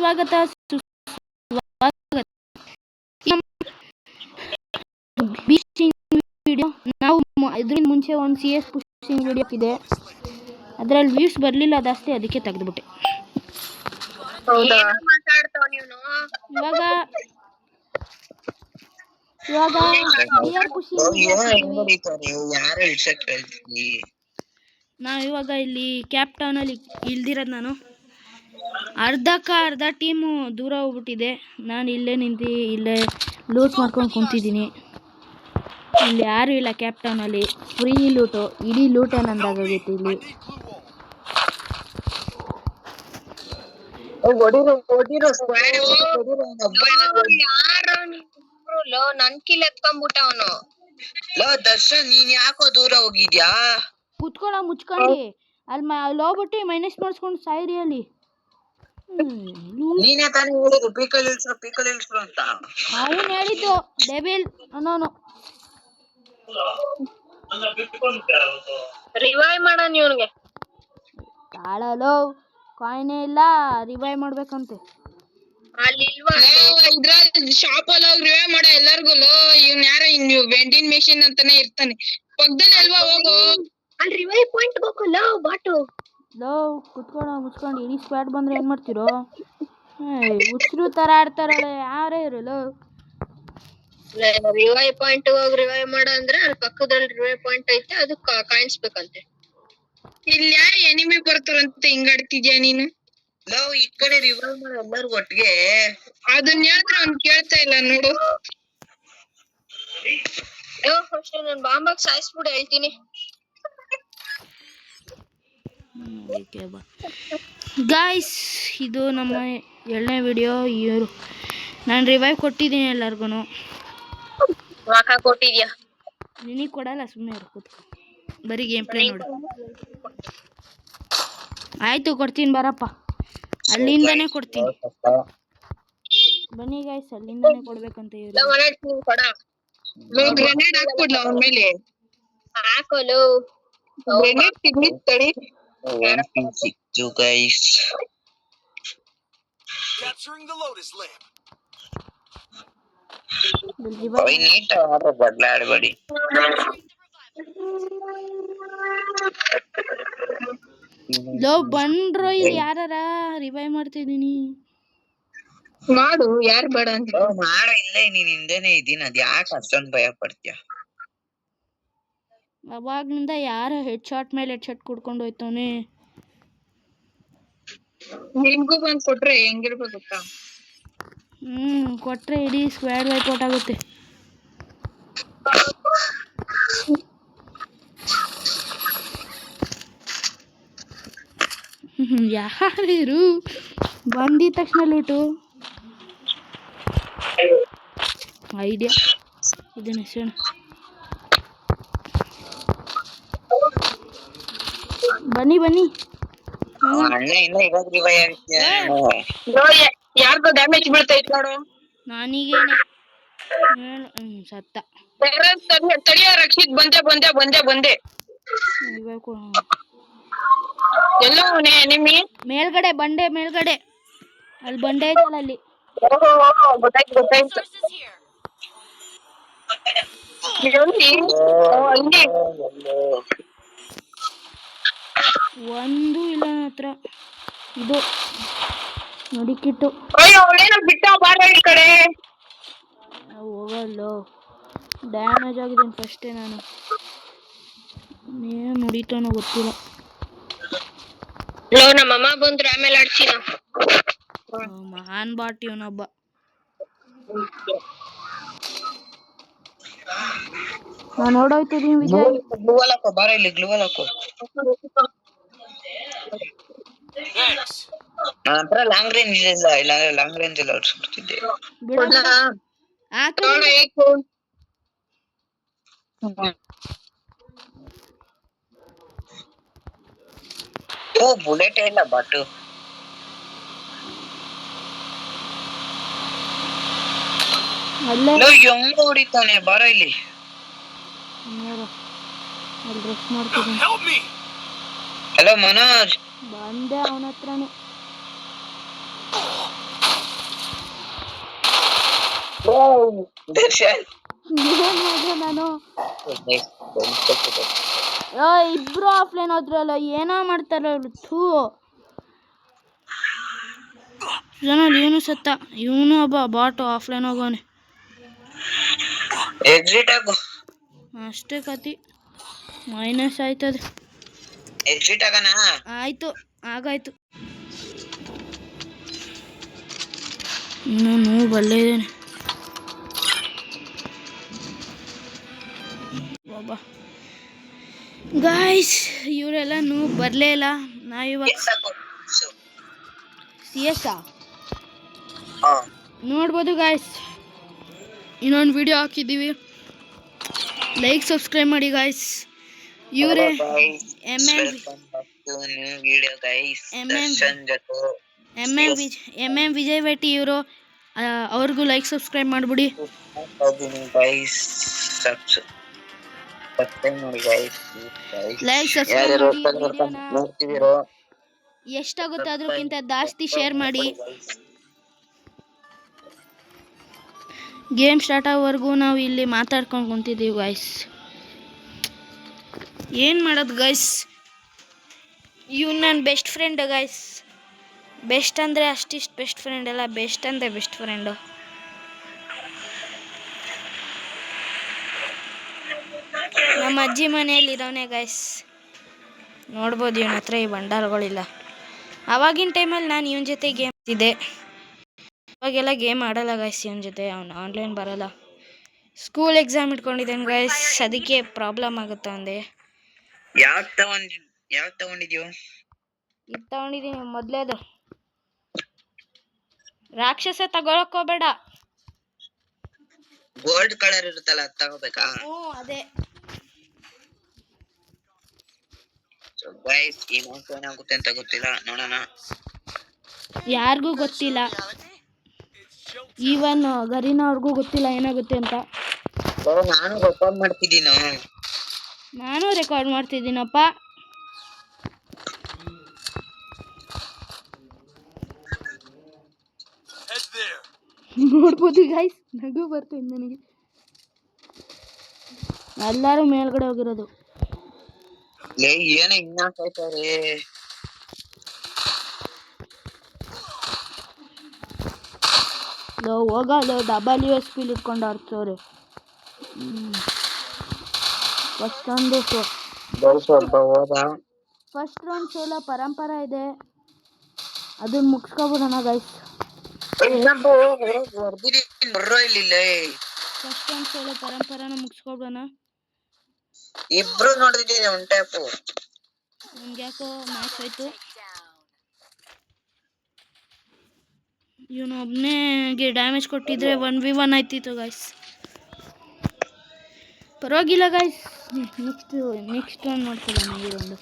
ಸ್ವಾಗತ ವಿಡಿಯೋ. ನಾವು ಇದರಿಂದ ಮುಂಚೆ ಒಂದು CS ಪುಷಿಂಗ್ ವಿಡಿಯೋ ಇದೆ, ಅದರಲ್ಲಿ ವ್ಯೂಸ್ ಬರಲಿಲ್ಲ ಜಾಸ್ತಿ, ಅದಕ್ಕೆ ತೆಗೆದುಬಿಟ್ಟೆ. ಇವಾಗ ನಾವು ಇವಾಗ ಇಲ್ಲಿ ಕ್ಯಾಪ್ ಟೌನ್ ಅಲ್ಲಿ ಇಲ್ದಿರೋದು. ನಾನು ಅರ್ಧ ಟೀಮು ದೂರ ಹೋಗ್ಬಿಟ್ಟಿದೆ. ನಾನು ಇಲ್ಲೇ ನಿಂತು ಇಲ್ಲೇ ಲೂಟ್ ಮಾಡ್ಕೊಂಡು ಕುಂತಿದ್ದೀನಿ. ಇಲ್ಲಿ ಯಾರು ಇಲ್ಲ ಕ್ಯಾಪ್ ಟೌನ್ ಅಲ್ಲಿ. ಫ್ರೀ ಲೂಟು, ಇಡೀ ಲೂಟ್ ಏನಂದಾಗೈತೆ ಇಲ್ಲಿ. ನನ್ ಕಿಲ್ ಎತ್ಕೊಂಡ್ಬಿಟ್ಟ ಅವನು. ದರ್ಶನ್, ನೀನ್ ಯಾಕೋ ದೂರ ಹೋಗಿದ್ಯಾ? ಕುತ್ಕೊಂಡ ಮುಚ್ಕೊಂಡಿ ಅಲ್ಲಿ ಹೋಗ್ಬಿಟ್ಟು ಮೈನಸ್ ಮಾಡಿಸ್ಕೊಂಡು ಸಾಯಿರಿ ಅಲ್ಲಿ. ನೀನೇ ತಾನೇ ಹೇಳಿದ್ರು ಪೀಕಲ್ ಇಲ್ಸ್ರು ಅಂತ. ಅವನು ಹೇಳಿದ್ದು ಡೆವಿಲ್ ಅನ್ನೋನು. ರಿವೈವ್ ಮಾಡೋಣ ಇವನಿಗೆ. ತಾಳಲು ಕಾಯಿನೇ ಇಲ್ಲ, ರಿವೈವ್ ಮಾಡ್ಬೇಕಂತೆ. ಇದ್ರಲ್ಲಿ ಶಾಪ್ ಅಲ್ಲಿ ಹೋಗಿ ರಿವೈವ್ ಮಾಡೋ ಎಲ್ಲರಿಗೂ. ಇವ್ನ ಯಾರೋ ವೆಂಡಿಂಗ್ ಮೆಷಿನ್ ಅಂತಾನೆ ಇರ್ತಾನೆ ಪಕ್ಕದಲ್ಲಿ ಅಲ್ವಾ, ಹೋಗು ಅಲ್ಲಿ ರಿವೈವ್ ಪಾಯಿಂಟ್ ಹೋಗಲ್ಲ ಬಾಟು. ಕುತ್ಕೊಂಡು ಮುಚ್ಕೊಂಡು ಇಡೀ ಸ್ಕ್ವಾಡ್ ಬಂದ್ರೆ ಏನ್ ಮಾಡ್ತಿರೋ? ಹುಚ್ಚರು ತರ ಆಡ್ತಾರಲ್ಲ, ಯಾರೇ ಇರಲು. ರಿವೈವ್ ಪಾಯಿಂಟ್ ಹೋಗಿ ರಿವೈವ್ ಮಾಡ ಅಂದ್ರೆ ಅಲ್ಲಿ ಪಕ್ಕದಲ್ಲಿ ರಿವೈವ್ ಪಾಯಿಂಟ್ ಐತೆ, ಅದು ಕಾಣಿಸ್ಬೇಕಂತೆ. ಇಲ್ಲಿ ಯಾರು ಎನಿಮಿ ಬರ್ತಾರಂತೆ ಹಿಂಗಾಡ್ತಿದ್ಯಾ ನೀನು? ಈ ಕಡೆ ರಿವೈವ್ ಮಾಡೋ ಎಲ್ಲರೂ ಒಟ್ಟಿಗೆ ಅದನ್ನ ಹೇಳಿದ್ರೆ ಅವ್ನು ಕೇಳ್ತಾ ಇಲ್ಲ ನೋಡು. ನಾನು ಬಾಂಬಾಗ್ ಸಾಯಿಸ್ಬಿಡು ಹೇಳ್ತೀನಿ. ಗಾಯ್ಸ್, ಇದು ನಮ್ಮ 2ನೇ ವಿಡಿಯೋ. ನಾನು ರಿವೈವ್ ಕೊಟ್ಟಿದ್ದೀನಿ ಎಲ್ಲರಿಗೂ. ಕೊಟ್ಟಿದ್ಯಾ? ನಿನಗೆ ಕೊಡಲ್ಲ, ಸುಮ್ಮನೆ ಕೂತ್ಕೊ, ಬರೀ ಗೇಮ್ ಪ್ಲೇ ನೋಡು. ಆಯ್ತು, ಕೊಡ್ತೀನಿ ಬರಪ್ಪ, ಅಲ್ಲಿಂದಾನೇ ಕೊಡ್ತೀನಿ. ಬನ್ನಿ ಗಾಯ್ಸ್, ಅಲ್ಲಿಂದಾನೇ ಕೊಡ್ಬೇಕಂತ ಗ್ರೆನೇಡ್ ಹಾಕ್ಬಿಡ್ಲ ಅವನ ಮೇಲೆ. ಹಾಕೋಲು ಗ್ರೆನೇಡ್ ತಿನ್ನಿಸ್ತಡಿ. ಸಿಕ್ತು guys. Capturing the Lotus Lamp. Neat ಆದ್ರೆ ಬದಲಾಡಬೇಡಿ. ಬಂಡ್ರೋ ಇಲ್ಲಿ ಯಾರ ರಿವೈವ್ ಮಾಡ್ತಿದ್ದೀನಿ. ಮಾಡು, ಯಾರು ಬೇಡ ಅಂತ ಮಾಡ. ಇಲ್ಲ ನೀನ್ ಹಿಂದೆನೆ ಇದೀನಿ, ಅದ್ ಯಾಕೆ ಅಷ್ಟೊಂದು ಭಯ ಪಡ್ತೀಯ? ಅವಾಗ್ನಿಂದ ಯಾರ ಹೆಡ್ ಶಾಟ್ ಮೇಲೆ ಹೆಡ್ ಶಾಟ್ ಕುಡ್ಕೊಂಡು ಹೋಯ್ತವನೆ. ನಿನ್ಗೂ ಬಂದ್ ಕೊಟ್ರೆ ಹೆಂಗಿರ್ಬೇಕು ಗೊತ್ತಾ? ಕೊಟ್ರೆ ಇಡೀ ಸ್ಕ್ವಾಡ್ ವೈಪೌಟ್ ಆಗುತ್ತೆ. ಯಾರು ಬಂದಿದ ತಕ್ಷಣ ಲೂಟು ಐಡಿಯಾ ಇದನ್ನ ಹೆಸರು. ಬನ್ನಿ ಯಾರ್ದು ಡ್ಯಾಮೇಜ್ ಬೀಳ್ತೈತ್ ನೋಡು. ನಾನೀಗೇನೆ ಸತ್ತ. ತಡಿಯ ರಕ್ಷಿತ್, ಬಂದೆ. ಎಲ್ಲೋ ನಿಮ್ಮಿ ಮೇಲ್ಗಡೆ ಮೇಲ್ಗಡೆ ಅಲ್ಲಿ ಬಂಡೆ ಐತಲ್ಲ ಅಲ್ಲಿ. ಗೊತ್ತಾಯ್ತು. ಒಂದು ಇಲ್ಲ ನನ್ನ ಹತ್ರ. ಇದು ನಡಿಕಿಟ್ಟು. ಬಿಟ್ಟ ಬಾರ ಈ ಕಡೆ. ಹೋಗಲ್ಲ, ಡ್ಯಾಮೇಜ್ ಆಗಿದ್ದೀನಿ ಫಸ್ಟೇ. ನಾನು ಏನು ನುಡಿತಾನೋ ಗೊತ್ತಿಲ್ಲ. ನಮ್ಮಮ್ಮ ಬಂದ್ರೆ ಆಮೇಲೆ ಆಡ್ತೀನ. ಮಹಾನ್ ಬಾಟ್ ಇವನೊಬ್ಬ. ನಾನು ನೋಡೋಯ್ತಿದ್ದೀನಿ ವಿಜಯ್. ಗ್ಲೂವಲಾಕೋ ಬಾರ ಇಲ್ಲಿ, ಗ್ಲೂವಲಾಕೋ. ನನ್ನ ಹತ್ರ ಲಾಂಗ್ ರೇಂಜ್ ಇಲ್ಲ, ಇಲ್ಲಾಂದ್ರೆ ಲಾಂಗ್ ರೇಂಜ್ ಎಲ್ಲ ಹೊಡ್ಸ್ಬಿಡ್ತಿದ್ದೆ. ಬುಲೆಟ್ ಇಲ್ಲ ಬಾಟು. ಹೆಂಗ ಹೊಡಿತಾನೆ, ಬಾರ ಇಲ್ಲಿ. ಹಲೋ ಮನೋಜ್. ಬಂದೆ ಅವನ ಹತ್ರನೇ. ದರ್ಶನ್ ಏನ್ ಮಾಡಿದೆ ನಾನು? ಇಬ್ರು ಆಫ್ಲೈನ್ ಹೋದ್ರಲ್ಲ, ಏನೋ ಮಾಡ್ತಾರ ಅವ್ರು. ಥೂ, ಜನ ಇವನು ಸತ್ತ, ಇವನು ಒಬ್ಬ ಬಾಟು ಆಫ್ಲೈನ್ ಹೋಗೋನೆ. ಎಕ್ಸಿಟ್ ಆಗು. ಅಷ್ಟೇ ಕತಿ, ಮೈನಸ್ ಆಯ್ತದೆ. ಎಕ್ಸಿಟ್ ಆಗಣ. ಆಯ್ತು, ಆಗಾಯ್ತು. ಇನ್ನೂ ಬಲ್ಲೇ ಇದ್ದೇನೆ ಬಾಬಾ. ಗಾಯ್ಸ್, ಇವರೆಲ್ಲ ಬರಲೇ ಇಲ್ಲ. ನಾವಿವಾಗ CS ನೋಡ್ಬೋದು ಗಾಯ್ಸ್. ಇನ್ನೊಂದು ವಿಡಿಯೋ ಹಾಕಿದ್ದೀವಿ, ಲೈಕ್ ಸಬ್ಸ್ಕ್ರೈಬ್ ಮಾಡಿ ಗಾಯ್ಸ್. ಇವರೇ MM ವಿಜಯ್ ಭೇಟಿ ಇವರು. ಅವ್ರಿಗೂ ಲೈಕ್ ಸಬ್ಸ್ಕ್ರೈಬ್ ಮಾಡಿಬಿಡಿ. ಲೈಕ್ ಸಬ್ಸ್ಕ್ರೈಬ್ ಮಾಡಿ, ಎಷ್ಟಾಗುತ್ತೆ ಅದಕ್ಕಿಂತ ಜಾಸ್ತಿ ಶೇರ್ ಮಾಡಿ. ಗೇಮ್ ಸ್ಟಾರ್ಟ್ ಆಗೋವರೆಗೂ ನಾವು ಇಲ್ಲಿ ಮಾತಾಡ್ಕೊಂಡು ಕುಂತಿದ್ದೀವಿ ಗಾಯ್ಸ್. ಏನು ಮಾಡೋದು ಗೈಸ್, ಇವ್ನು ನನ್ನ ಬೆಸ್ಟ್ ಫ್ರೆಂಡ್ ಗೈಸ್. ಬೆಸ್ಟ್ ಅಂದರೆ ಅಷ್ಟಿಷ್ಟು ಬೆಸ್ಟ್ ಫ್ರೆಂಡ್ ಅಲ್ಲ, ಬೆಸ್ಟ್ ಅಂದರೆ ಬೆಸ್ಟ್ ಫ್ರೆಂಡು. ನಮ್ಮ ಅಜ್ಜಿ ಮನೆಯಲ್ಲಿರೋನೆ ಗೈಸ್. ನೋಡ್ಬೋದು ಇವನ ಹತ್ರ ಈ ಬಂಡಾರಗಳಿಲ್ಲ. ಆವಾಗಿನ ಟೈಮಲ್ಲಿ ನಾನು ಇವನ ಜೊತೆ ಗೇಮ್ ಆಡ್ತಿದ್ದೆ. ಅವಾಗೆಲ್ಲ ಗೇಮ್ ಆಡಲ್ಲ ಗೈಸ್ ಇವನ ಜೊತೆ, ಅವ್ನು ಆನ್ಲೈನ್ ಬರಲ್ಲ. ಸ್ಕೂಲ್ ಎಕ್ಸಾಮ್ ಇಟ್ಕೊಂಡಿದ್ದಾನೆ ಗೈಸ್, ಅದಕ್ಕೆ ಪ್ರಾಬ್ಲಮ್ ಆಗುತ್ತೆ ಅಂದೆ. ಯಾವ್ದು ತಗೊಂಡಿದ್ಯೋ? ಇದು ತಗೊಂಡಿದ್ದೀನಿ, ಮೊದಲೇದು. ರಾಕ್ಷಸ ತಗೊಳಕ್ ಹೋಗ್ಬೇಡ. ಗೋಲ್ಡ್ ಕಲರ್ ಇರುತ್ತಲ್ಲ, ಅದು ತಗೋಬೇಕಾ? ಅದೇ. ಗೈಸ್, ಈ ಮೌಂಟ್ ಏನಾಗುತ್ತೆ ಅಂತ ಗೊತ್ತಿಲ್ಲ, ನೋಡೋಣ. ಯಾರಿಗೂ ಗೊತ್ತಿಲ್ಲ, ಈವನ್ ಗರಿನವ್ರಿಗೂ ಗೊತ್ತಿಲ್ಲ ಏನಾಗುತ್ತೆ ಅಂತ. ನಾನು ರೆಕಾರ್ಡ್ ಮಾಡ್ತಿದ್ದೀನ. ನಾನು ರೆಕಾರ್ಡ್ ಮಾಡ್ತಿದ್ದೀನಪ್ಪ. ನೋಡ್ಬೋದು ಗೈಸ್, ನಗು ಬರ್ತೀನಿ ನನಗೆ. ಎಲ್ಲರೂ ಮೇಲ್ಗಡೆ ಹೋಗಿರೋದು. ಏನ ಇನ್ನಾಕೈತಾರೆ? ಹೋಗಲ್ಲ, WSP ಇಟ್ಕೊಂಡು ಆಡ್ತವ್ರೆ. ಫಸ್ಟ್ ರೌಂಡ್ ಸೋಲೋ ಪರಂಪರ ಇದೆ, ಅದನ್ನ ಮುಗಿಸ್ಕೊಬಿಡೋಣ ಗೈಸ್. ಫಸ್ಟ್ ರೌಂಡ್ ಸೋಲೋ ಪರಂಪರನ ಮುಗಿಸ್ಕೊಬಿಡೋಣ. ಇಬ್ರು ನೋಡಿದ್ದೀನಿ ಒನ್ ಟ್ಯಾಪು. ನಮ್ಗೆ ಯಾಕೋ ಮ್ಯಾಚ್ ಆಯ್ತು. ಇವನು ಒಬ್ಬನಿಗೆ ಡ್ಯಾಮೇಜ್ ಕೊಟ್ಟಿದ್ರೆ 1v1 ಆಯ್ತಿತ್ತು ಗೈಸ್. ಪರವಾಗಿಲ್ಲ ಗೈಸ್, ನೆಕ್ಸ್ಟ್ ರೌಂಡ್ ಮಾಡ್ಕೊಳ್ಳೋಣ. ಈ ರೌಂಡು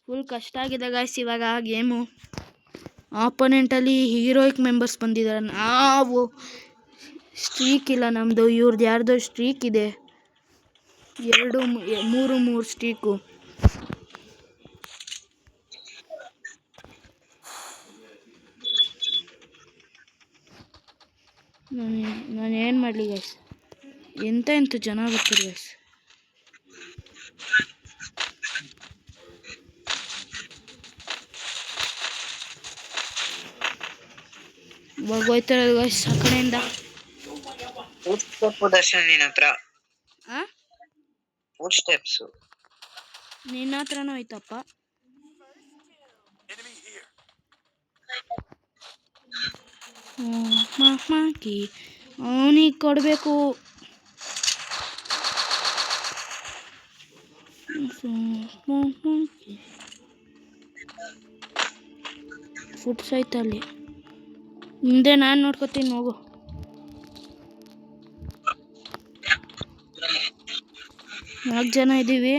ಫುಲ್ ಕಷ್ಟ ಆಗಿದೆ ಗೈಸ್ ಇವಾಗ ಗೇಮು. ಆಪೋನೆಂಟಲ್ಲಿ ಹೀರೋಯಿಕ್ ಮೆಂಬರ್ಸ್ ಬಂದಿದ್ದಾರೆ. ನಾವು ಸ್ಟ್ರೀಕ್ ಇಲ್ಲ ನಮ್ಮದು, ಇವ್ರದ್ದು ಯಾರ್ದೋ ಸ್ಟ್ರೀಕ್ ಇದೆ. 3 ಸ್ಟ್ರೀಕು. ನಾನು ಏನು ಮಾಡಲಿ ಗೈಸ್, ಎಂತ ಜನ ಬರ್ತಾರೆ ಗೈಸ್. ಹೋಗ್ತಾರೆ ಗೈಸ್ ಆ ಕಡೆಯಿಂದ. ದರ್ಶನ್ ನಿನ್ನ ಹತ್ರ ನಿನ್ನ ಹತ್ರನೂ ಐತಪ್ಪ. ಅವನಿಗೆ ಕೊಡಬೇಕು. ಫುಡ್ಸ್ ಐತಲ್ಲಿ ಮುಂದೆ, ನಾನು ನೋಡ್ಕೊತೀನಿ ಹೋಗು. 4 ಜನ ಇದ್ದೀವಿ.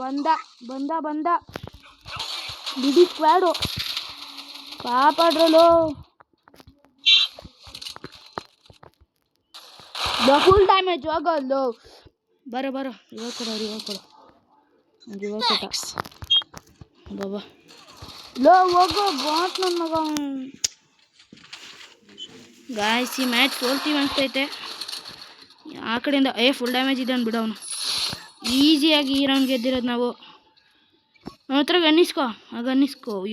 ಬಂದ ಬಿಡಿ ಸ್ಕ್ವಾಡು. ಕಾಪಾಡ್ರಲು. ಫುಲ್ ಡ್ಯಾಮೇಜ್ ಹೋಗಲ್ಲು. ಬರೋ ಇವಾಗ ಕೊಡು. ರಿವೈವ್ ಕೊಟ್ಟ ಬಾಬಾ ಲೋ ಹೋಗೋ ಬಾಟ್ ನನ್ನ ಮಗ ಗಾಯ್ಸ್ ಈ ಮ್ಯಾಚ್ ಸೋಲ್ತೀವಿ ಅನಿಸ್ತೈತೆ ಆ ಕಡೆಯಿಂದ ಫುಲ್ ಡ್ಯಾಮೇಜ್ ಇದೆ ಬಿಡು ಅವನು ಈಸಿಯಾಗಿ ಈ ರೌಂಡ್ ಗೆದ್ದಿರೋದು ನಾವು ಅವನ ಹತ್ರ ಗನ್ನಿಸ್ಕೋ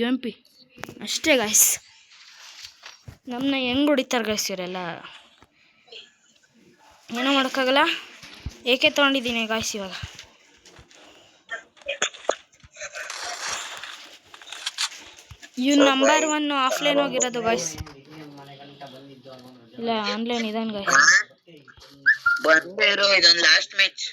MP ಅಷ್ಟೇ ಗಾಯ್ಸ್ ನಮ್ಮನ್ನ ಹೆಂಗೆ ಹೊಡಿತಾರೆ ಗಾಯ್ಸ್ ಇವರೆಲ್ಲ ಏನೂ ಮಾಡೋಕ್ಕಾಗಲ್ಲ ಏಕೆ ತೊಗೊಂಡಿದ್ದೀನಿ ಗಾಯ್ಸ್ ಇವಾಗ ನಂಬರ್ 1 ಆಫ್ಲೈನ್ ಹೋಗಿರೋದು ಗಾಯ್ಸ್ ಇಲ್ಲ ಆನ್ಲೈನ್ ಇದಾನೆ ಗಾಯ್ಸ್ ಬಂದೇ ಇರೋ ಇದೊಂದು ಲಾಸ್ಟ್ ಮ್ಯಾಚ್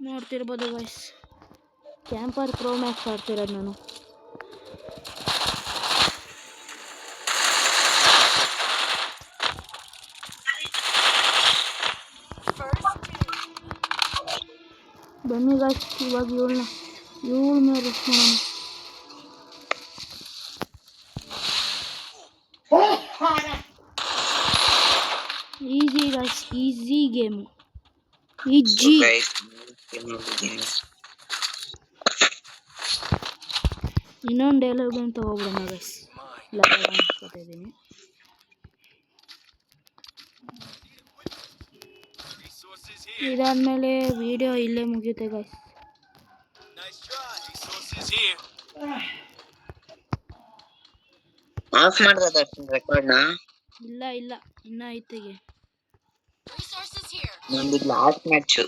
ನೋಡ್ತಿರ್ಬೋದು ಗಾಯ್ಸ್ ಕ್ಯಾಂಪರ್ ಪ್ರೋ ಮ್ಯಾಕ್ಸ್ ಆಡ್ತಿರೋದು ನಾನು ಬನ್ನಿ ಗಾಯ್ಸ್ ಇವಾಗ ಇವಳ ಮೇಲೆ ರೆಸ್ಟ್ ಮಾಡೋಣ easy guys easy game easy ಇನ್ನೊಂದು ಡೈಲಾಗ್ ಅಂತ ಹೋಗ್ಬಿಡೋಣ ಗೈಸ್ ಅನ್ಸ್ಕೊತಿದ್ದೀನಿ ಇದಾದ್ಮೇಲೆ ವಿಡಿಯೋ ಇಲ್ಲೇ ಮುಗಿಯುತ್ತೆ ಗೈಸ್ ಆಫ್ ಮಾಡ್ದ ರೆಕಾರ್ಡ್ ನ ಇಲ್ಲ ಇನ್ನ ಐತೆಗೆ ನಂದು ಲಾಸ್ಟ್ ಮ್ಯಾಚ್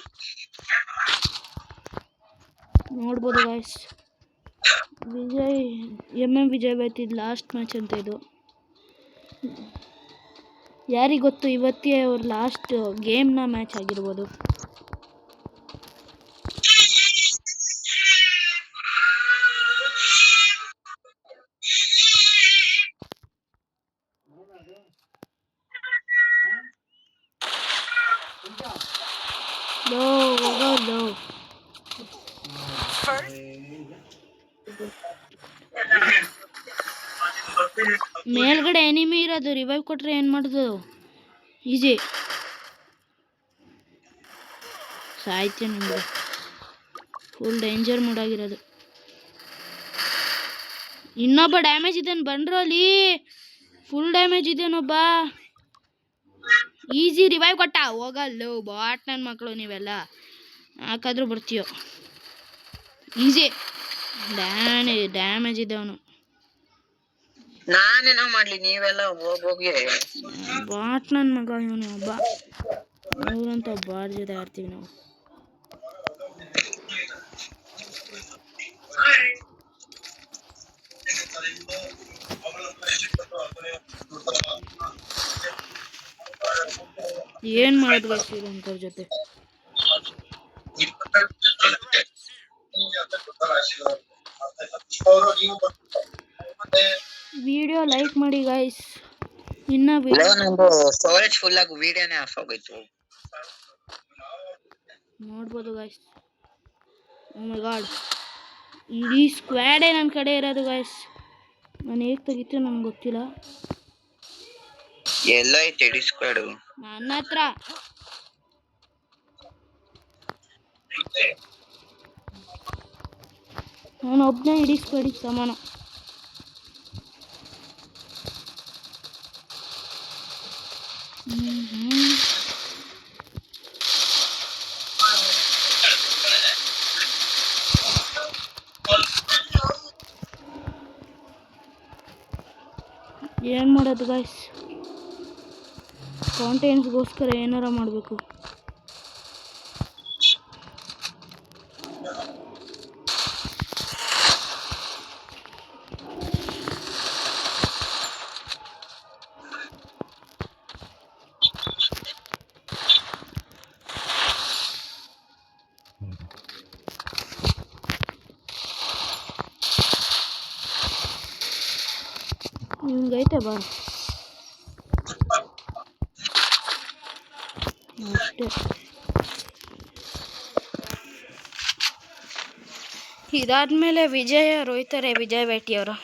ನೋಡ್ಬೋದು ಗೈಸ್ ವಿಜಯ್ ಬೈತಿದ್ ಲಾಸ್ಟ್ ಮ್ಯಾಚ್ ಅಂತ ಇದು ಯಾರಿಗೆ ಗೊತ್ತು ಇವತ್ತೇ ಅವ್ರ ಲಾಸ್ಟ್ ಗೇಮ್ನ ಮ್ಯಾಚ್ ಆಗಿರ್ಬೋದು ಲೋ ಮೇಲ್ಗಡೆ ಎನಿಮಿ ಇರೋದು ರಿವೈವ್ ಕೊಟ್ರೆ ಏನು ಮಾಡೋದು ಈಜಿ ಸಾಯ್ತೀಯ ನಿಮ್ಗೆ ಫುಲ್ ಡೇಂಜರ್ ಮೂಡ್ ಆಗಿರೋದು ಇನ್ನೊಬ್ಬ ಡ್ಯಾಮೇಜ್ ಇದ್ದಾನೆ ಬಂದ್ರು ಅಲ್ಲಿ ಫುಲ್ ಡ್ಯಾಮೇಜ್ ಇದೇನೊಬ್ಬ ಈಸಿ ರಿವೈವ್ ಕೊಟ್ಟ ಹೋಗಲ್ಲು ಬಾಟ್ ನನ್ನ ಮಕ್ಕಳು ನೀವೆಲ್ಲ ಯಾಕಾದ್ರೂ ಬರ್ತೀಯೋ ಈಸಿ ಡ್ಯಾಮೇಜ್ ಇದೆ ಅವನು ನಾನೇನೋ ಮಾಡ್ಲಿ ನೀವೆಲ್ಲ ಹೋಗಿ ಬಾಟ್ ನನ್ನ ಮಗ ಇವನು ಒಬ್ಬ ಅವ್ರಂತ ಬಾಟ್ ಜೊತೆ ಆಡ್ತೀವಿ ನಾವು ಏನ್ ಮಾಡಿದ್ರು ಅಂಥವ್ರ ಜೊತೆ ವಿಡಿಯೋ ಲೈಕ್ ಮಾಡಿ ಗೈಸ್ ಇನ್ನ ಸ್ಟೋರೇಜ್ ಫುಲ್ ಆಗಿ ವಿಡಿಯೋನೇ ಆಫ್ ಆಗೋಯ್ತು ನೋಡ್ಬೋದು ಗೈಸ್ ಓ ಮೈ ಗಾಡ್ ಇಡೀ ಸ್ಕ್ವಾಡೇ ನನ್ನ ಕಡೆ ಇರೋದು ಗೈಸ್ ನಾನು ಹೇಗೆ ತೆಗಿತೀವಿ ನಮ್ಗೆ ಗೊತ್ತಿಲ್ಲ ಎಲ್ಲ ಐತೆ ಇಡೀ ಸ್ಕ್ವಾಡ್ ನನ್ನ ಹತ್ರ ನಾನು ಒಬ್ಬನೇ ಇಡೀ ಸ್ಕ್ವಾಡಿಗೆ ಸಮಾನ ಏನು ಮಾಡೋದು ಗಾಯ್ಸ್ ಕಾಂಟೆಂಟ್ಸ್ಗೋಸ್ಕರ ಏನಾರ ಮಾಡಬೇಕು ನಿಮ್ಗೈತೆ ಬಾ ಅಷ್ಟೇ ಇದಾದ್ಮೇಲೆ ವಿಜಯ್ ರೋಯ್ತಾರೆ ವಿಜಯ್ ಭೇಟಿ ಅವರು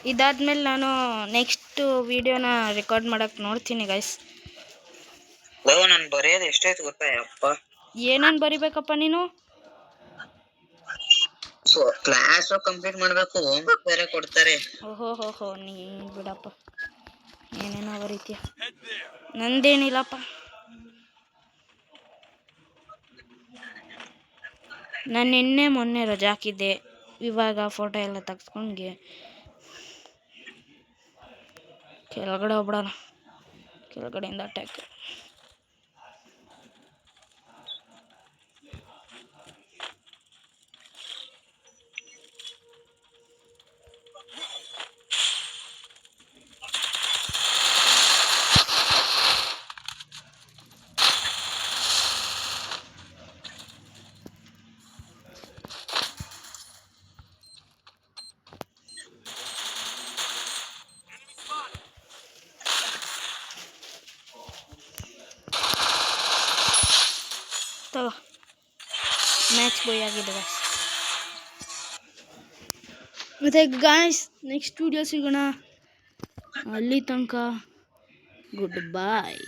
ಇದಾದ್ಮೇಲೆ ನಾನು ನೆಕ್ಸ್ಟ್ ವಿಡಿಯೋನ ರೆಕಾರ್ಡ್ ಮಾಡಕ್ಕೆ ನೋಡ್ತೀನಿ ಗೈಸ್. ನಾನು ಬರೆಯೋದು ಎಷ್ಟಾಯ್ತು ಗೊತ್ತಾ ಅಪ್ಪ? ಏನೇನು ಬರಿಬೇಕಪ್ಪ ನೀನು? ಕ್ಲಾಸ್ ಕಂಪ್ಲೀಟ್ ಮಾಡ್ಬೇಕು, ಹೋಮ್ವರ್ಕ್ ಬೇರೆ ಕೊಡ್ತಾರೆ. ಓಹೋ ನೀ ಬಿಡಪ್ಪ, ಏನೇನೋ ಬರೀತೀಯ. ನಂದೇನಿಲ್ಲಪ್ಪ, ನಾನು ನಿನ್ನೆ ಮೊನ್ನೆ ರಜೆ ಹಾಕಿದ್ದೆ. ಇವಾಗ ಫೋಟೋ ಎಲ್ಲ ತೆಗೆಸ್ಕೊಂಡು ಕೆಳಗಡೆ ಹೋಗ್ಬಿಡೋಣ. ಕೆಳಗಡೆಯಿಂದ ಅಟ್ಯಾಕ್. ತಗೋ, ಮ್ಯಾಚ್ ಬಾಯ್ ಆಗಿದೆ ಗಾಯ್ಸ್. ಮತ್ತೆ ಗಾಯ್ಸ್ ನೆಕ್ಸ್ಟ್ ವಿಡಿಯೋ ಸಿಗೋಣ. ಅಲ್ಲಿ ತನಕ ಗುಡ್ ಬಾಯ್.